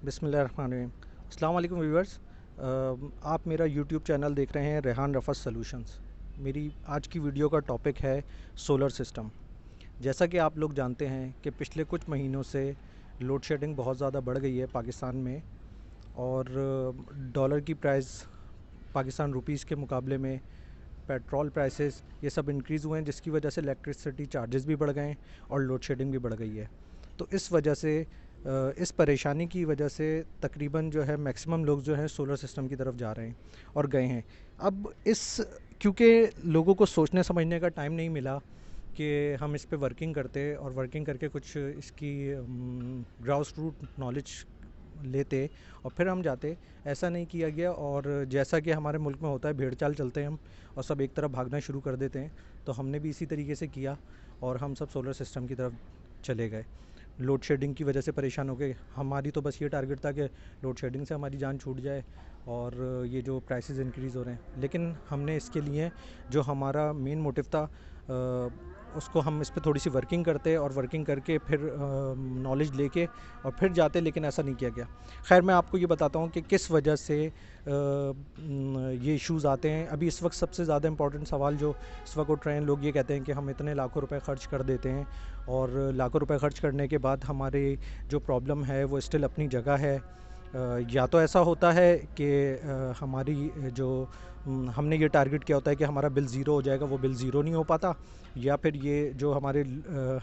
बिस्मिल्लाहिर्रहमानिर्रहीम। अस्सलाम वालेकुम व्यूअर्स। आप मेरा यूट्यूब चैनल देख रहे हैं रेहान रफ़त सॉल्यूशंस। मेरी आज की वीडियो का टॉपिक है सोलर सिस्टम। जैसा कि आप लोग जानते हैं कि पिछले कुछ महीनों से लोड शेडिंग बहुत ज़्यादा बढ़ गई है पाकिस्तान में, और डॉलर की प्राइस पाकिस्तान रुपीस के मुकाबले में, पेट्रोल प्राइसेस ये सब इंक्रीज़ हुए हैं, जिसकी वजह से इलेक्ट्रिसिटी चार्जेस भी बढ़ गए हैं और लोड शेडिंग भी बढ़ गई है। तो इस वजह से इस परेशानी की वजह से तकरीबन जो है मैक्सिमम लोग जो हैं सोलर सिस्टम की तरफ जा रहे हैं और गए हैं। अब इस क्योंकि लोगों को सोचने समझने का टाइम नहीं मिला कि हम इस पे वर्किंग करते और वर्किंग करके कुछ इसकी ग्राउंड रूट नॉलेज लेते और फिर हम जाते, ऐसा नहीं किया गया। और जैसा कि हमारे मुल्क में होता है, भेड़ चाल चलते हैं हम और सब एक तरफ भागना शुरू कर देते हैं। तो हमने भी इसी तरीके से किया और हम सब सोलर सिस्टम की तरफ चले गए। लोड शेडिंग की वजह से परेशान हो गए। हमारी तो बस ये टारगेट था कि लोड शेडिंग से हमारी जान छूट जाए और ये जो प्राइसेस इंक्रीज़ हो रहे हैं, लेकिन हमने इसके लिए जो हमारा मेन मोटिव था उसको हम इस पे थोड़ी सी वर्किंग करते और वर्किंग करके फिर नॉलेज लेके और फिर जाते, लेकिन ऐसा नहीं किया गया। खैर, मैं आपको ये बताता हूँ कि किस वजह से ये इश्यूज़ आते हैं। अभी इस वक्त सबसे ज़्यादा इंपॉर्टेंट सवाल जो इस वक्त उठ रहे हैं, लोग ये कहते हैं कि हम इतने लाखों रुपए खर्च कर देते हैं और लाखों रुपए खर्च करने के बाद हमारे जो प्रॉब्लम है वो स्टिल अपनी जगह है। या तो ऐसा होता है कि हमारी जो हमने ये टारगेट किया होता है कि हमारा बिल ज़ीरो हो जाएगा, वो बिल ज़ीरो नहीं हो पाता, या फिर ये जो हमारे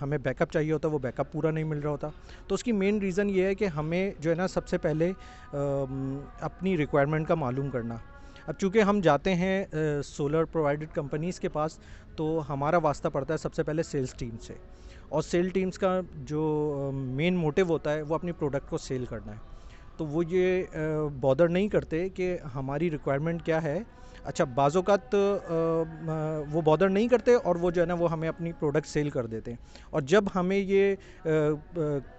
हमें बैकअप चाहिए होता है वो बैकअप पूरा नहीं मिल रहा होता। तो उसकी मेन रीज़न ये है कि हमें जो है ना, सबसे पहले अपनी रिक्वायरमेंट का मालूम करना। अब चूँकि हम जाते हैं सोलर प्रोवाइडेड कंपनीज़ के पास, तो हमारा वास्ता पड़ता है सबसे पहले सेल्स टीम से। और सेल टीम्स का जो मेन मोटिव होता है वो अपनी प्रोडक्ट को सेल करना है। तो वो ये बॉदर नहीं करते कि हमारी रिक्वायरमेंट क्या है। अच्छा, बाज़ोक़ात वो बॉदर नहीं करते और वो जो है ना, वो हमें अपनी प्रोडक्ट सेल कर देते हैं। और जब हमें ये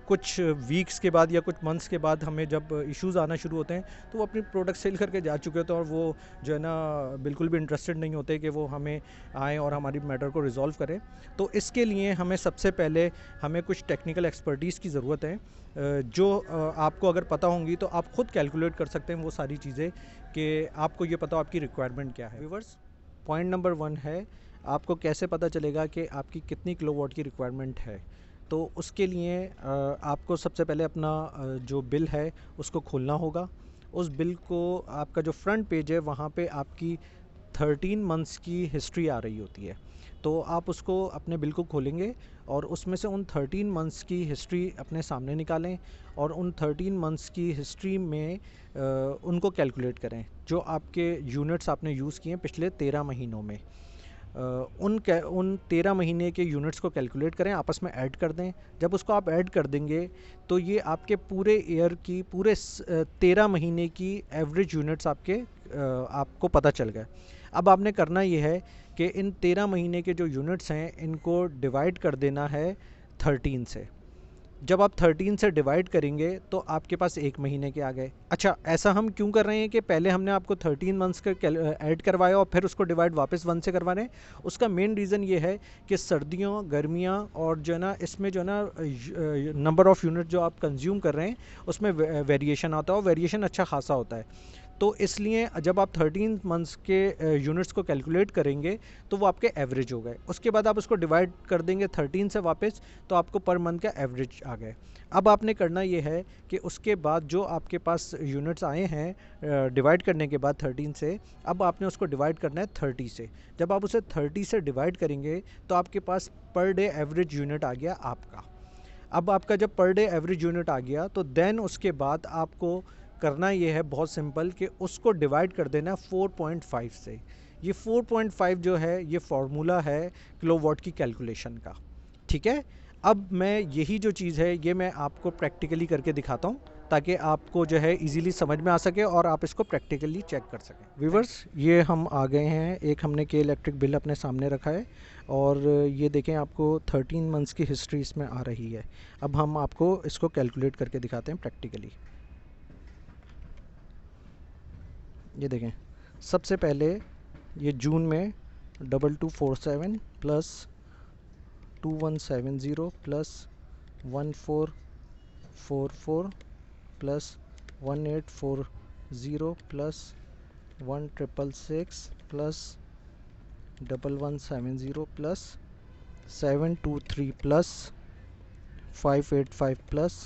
कुछ वीक्स के बाद या कुछ मंथ्स के बाद हमें जब इश्यूज़ आना शुरू होते हैं, तो वो अपनी प्रोडक्ट सेल करके जा चुके होते हैं और वो जो है ना, बिल्कुल भी इंटरेस्टेड नहीं होते कि वो हमें आएँ और हमारी मैटर को रिज़ॉल्व करें। तो इसके लिए हमें सबसे पहले हमें कुछ टेक्निकल एक्सपर्टीज़ की ज़रूरत है, जो आपको अगर पता होंगी तो आप ख़ुद कैलकुलेट कर सकते हैं वो सारी चीज़ें, कि आपको ये पता हो आपकी रिक्वायरमेंट क्या है। व्यूअर्स, पॉइंट नंबर 1 है, आपको कैसे पता चलेगा कि आपकी कितनी किलोवाट की रिक्वायरमेंट है। तो उसके लिए आपको सबसे पहले अपना जो बिल है उसको खोलना होगा। उस बिल को, आपका जो फ्रंट पेज है वहाँ पे आपकी 13 मंथ्स की हिस्ट्री आ रही होती है। तो आप उसको, अपने बिल को खोलेंगे और उसमें से उन 13 मंथ्स की हिस्ट्री अपने सामने निकालें और उन 13 मंथ्स की हिस्ट्री में उनको कैलकुलेट करें, जो आपके यूनिट्स आपने यूज़ किए हैं पिछले 13 महीनों में। उन 13 महीने के यूनिट्स को कैलकुलेट करें, आपस में ऐड कर दें। जब उसको आप ऐड कर देंगे तो ये आपके पूरे ईयर की, पूरे 13 महीने की एवरेज यूनिट्स आपको पता चल गए। अब आपने करना ये है कि इन 13 महीने के जो यूनिट्स हैं इनको डिवाइड कर देना है 13 से। जब आप 13 से डिवाइड करेंगे तो आपके पास 1 महीने के आ गए। अच्छा, ऐसा हम क्यों कर रहे हैं कि पहले हमने आपको 13 मंथ्स का ऐड करवाया और फिर उसको डिवाइड वापस 1 से करवा रहे हैं? उसका मेन रीज़न ये है कि सर्दियों, गर्मियाँ और जो है ना, इसमें जो है ना, नंबर ऑफ़ यूनिट जो आप कंज्यूम कर रहे हैं उसमें वेरिएशन आता है और वेरिएशन अच्छा खासा होता है। तो इसलिए जब आप 13 मंथ्स के यूनिट्स को कैलकुलेट करेंगे तो वो आपके एवरेज हो गए। उसके बाद आप उसको डिवाइड कर देंगे 13 से वापस, तो आपको पर मंथ का एवरेज आ गए। अब आपने करना ये है कि उसके बाद जो आपके पास यूनिट्स आए हैं डिवाइड करने के बाद 13 से, अब आपने उसको डिवाइड करना है 30 से। जब आप उसे 30 से डिवाइड करेंगे तो आपके पास पर डे एवरेज यूनिट आ गया आपका। अब आपका जब पर डे एवरेज यूनिट आ गया तो देन उसके बाद आपको करना ये है, बहुत सिंपल, कि उसको डिवाइड कर देना 4.5 से। ये 4.5 जो है ये फार्मूला है किलोवाट की कैलकुलेशन का। ठीक है, अब मैं यही जो चीज़ है ये मैं आपको प्रैक्टिकली करके दिखाता हूँ, ताकि आपको जो है इजीली समझ में आ सके और आप इसको प्रैक्टिकली चेक कर सकें। व्यूवर्स, ये हम आ गए हैं, एक हमने के इलेक्ट्रिक बिल अपने सामने रखा है और ये देखें, आपको 13 मंथ्स की हिस्ट्री इसमें आ रही है। अब हम आपको इसको कैलकुलेट करके दिखाते हैं प्रैक्टिकली। ये देखें, सबसे पहले ये जून में 2247 plus 2170 plus 1444 plus 1840 plus 1666 plus 1170 plus 723 plus 585 plus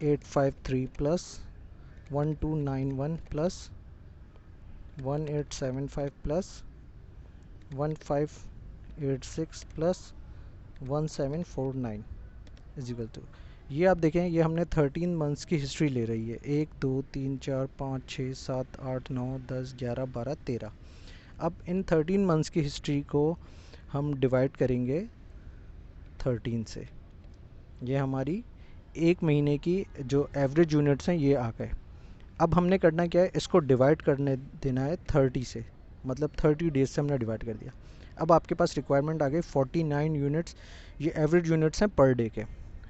853 plus 1291 plus 1875 plus 1586 plus 1749 is equal to, ये आप देखें ये हमने 13 मंथ्स की हिस्ट्री ले रही है। 1 2 3 4 5 6 7 8 9 10 11 12 13। अब इन 13 मंथ्स की हिस्ट्री को हम डिवाइड करेंगे 13 से। ये हमारी एक महीने की जो एवरेज यूनिट्स हैं ये आ गए। अब हमने करना क्या है, इसको डिवाइड करने देना है 30 से, मतलब 30 डेज से हमने डिवाइड कर दिया। अब आपके पास रिक्वायरमेंट आ गई 49 यूनिट्स, ये एवरेज यूनिट्स हैं पर डे के।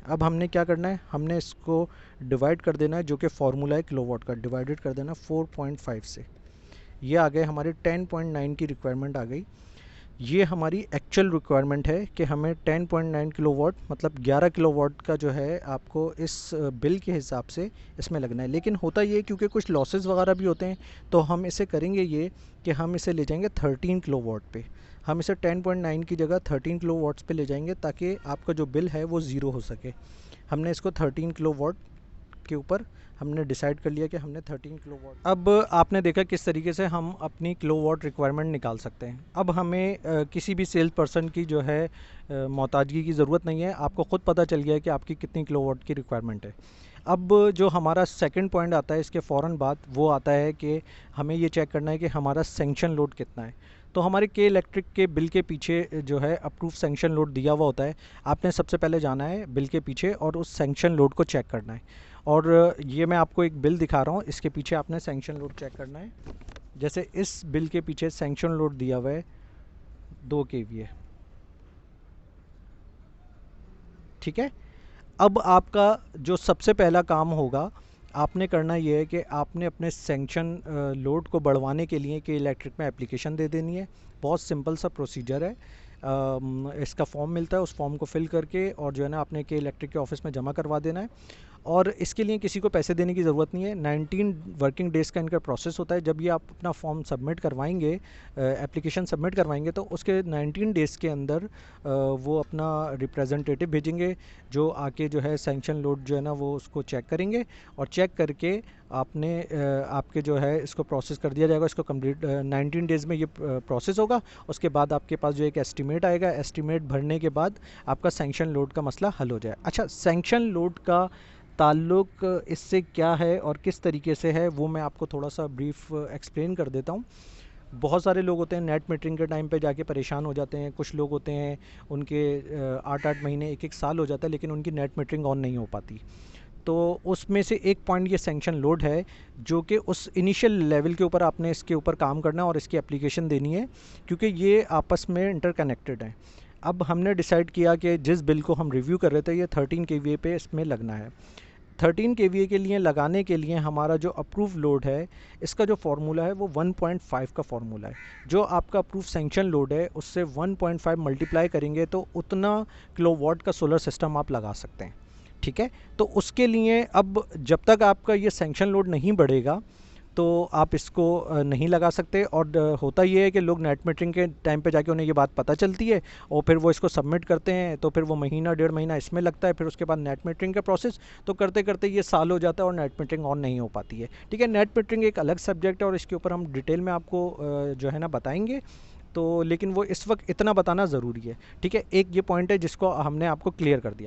अब हमने क्या करना है, हमने इसको डिवाइड कर देना है, जो कि फार्मूला है किलोवाट का, डिवाइडेड कर देना 4.5 से। ये आ गए हमारे 10.9 की रिक्वायरमेंट आ गई। ये हमारी एक्चुअल रिक्वायरमेंट है कि हमें 10.9 किलोवाट मतलब 11 किलोवाट का जो है आपको इस बिल के हिसाब से इसमें लगना है। लेकिन होता ये क्योंकि कुछ लॉसेस वगैरह भी होते हैं, तो हम इसे करेंगे ये कि हम इसे ले जाएंगे 13 किलोवाट पे। हम इसे 10.9 की जगह 13 किलोवाट्स पे ले जाएंगे ताकि आपका जो बिल है वो ज़ीरो हो सके। हमने इसको 13 किलोवाट के ऊपर हमने डिसाइड कर लिया कि हमने 13 किलोवाट। अब आपने देखा किस तरीके से हम अपनी किलोवाट रिक्वायरमेंट निकाल सकते हैं। अब हमें किसी भी सेल्स पर्सन की जो है मोहताजगी की ज़रूरत नहीं है, आपको ख़ुद पता चल गया है कि आपकी कितनी किलोवाट की रिक्वायरमेंट है। अब जो हमारा सेकंड पॉइंट आता है इसके फ़ौरन बाद, वो आता है कि हमें ये चेक करना है कि हमारा सेंक्शन लोड कितना है। तो हमारे के इलेक्ट्रिक के बिल के पीछे जो है अप्रूव सेंक्शन लोड दिया हुआ होता है। आपने सबसे पहले जाना है बिल के पीछे और उस सेंक्शन लोड को चेक करना है। और ये मैं आपको एक बिल दिखा रहा हूँ, इसके पीछे आपने सेंक्शन लोड चेक करना है। जैसे इस बिल के पीछे सेंक्शन लोड दिया हुआ है 2 kVA, ठीक है। अब आपका जो सबसे पहला काम होगा, आपने करना ये है कि आपने अपने सेंक्शन लोड को बढ़वाने के लिए के इलेक्ट्रिक में एप्लीकेशन दे देनी है। बहुत सिंपल सा प्रोसीजर है। इसका फॉर्म मिलता है, उस फॉर्म को फिल करके और जो है ना आपने के इलेक्ट्रिक के ऑफिस में जमा करवा देना है। और इसके लिए किसी को पैसे देने की ज़रूरत नहीं है। 19 वर्किंग डेज़ का इनका प्रोसेस होता है। जब ये आप अपना फॉर्म सबमिट करवाएंगे, एप्लीकेशन सबमिट करवाएंगे, तो उसके 19 डेज़ के अंदर वो अपना रिप्रेजेंटेटिव भेजेंगे जो आके जो है सेंक्शन लोड जो है ना वो उसको चेक करेंगे। और चेक करके आपने आपके जो है इसको प्रोसेस कर दिया जाएगा। इसको कंप्लीट 19 डेज़ में ये प्रोसेस होगा। उसके बाद आपके पास जो एक एस्टीमेट आएगा, एस्टीमेट भरने के बाद आपका सेंक्शन लोड का मसला हल हो जाए। अच्छा, सेंक्शन लोड का ताल्लुक इससे क्या है और किस तरीके से है, वो मैं आपको थोड़ा सा ब्रीफ एक्सप्लेन कर देता हूँ। बहुत सारे लोग होते हैं नेट मीटरिंग के टाइम पे जाके परेशान हो जाते हैं। कुछ लोग होते हैं उनके 8-8 महीने 1-1 साल हो जाता है लेकिन उनकी नेट मीटरिंग ऑन नहीं हो पाती। तो उसमें से एक पॉइंट ये सेंक्शन लोड है, जो कि उस इनिशियल लेवल के ऊपर आपने इसके ऊपर काम करना है और इसकी एप्लीकेशन देनी है, क्योंकि ये आपस में इंटरकनेक्टेड हैं। अब हमने डिसाइड किया कि जिस बिल को हम रिव्यू कर रहे थे ये 13 kVA पे इसमें लगना है। 13 kVA के लिए लगाने के लिए हमारा जो अप्रूव लोड है, इसका जो फार्मूला है वो 1.5 का फार्मूला है। जो आपका अप्रूव सेंक्शन लोड है उससे 1.5 मल्टीप्लाई करेंगे तो उतना किलोवाट का सोलर सिस्टम आप लगा सकते हैं, ठीक है। तो उसके लिए अब जब तक आपका ये सेंक्शन लोड नहीं बढ़ेगा तो आप इसको नहीं लगा सकते। और होता ये है कि लोग नेट मीटरिंग के टाइम पे जाके उन्हें ये बात पता चलती है और फिर वो इसको सबमिट करते हैं, तो फिर वो महीना 1.5 महीना इसमें लगता है। फिर उसके बाद नेट मीटरिंग का प्रोसेस, तो करते करते ये साल हो जाता है और नेट मीटरिंग ऑन नहीं हो पाती है, ठीक है। नेट मीटरिंग एक अलग सब्जेक्ट है और इसके ऊपर हम डिटेल में आपको जो है ना बताएंगे। तो लेकिन वो इस वक्त इतना बताना ज़रूरी है, ठीक है। एक ये पॉइंट है जिसको हमने आपको क्लियर कर दिया।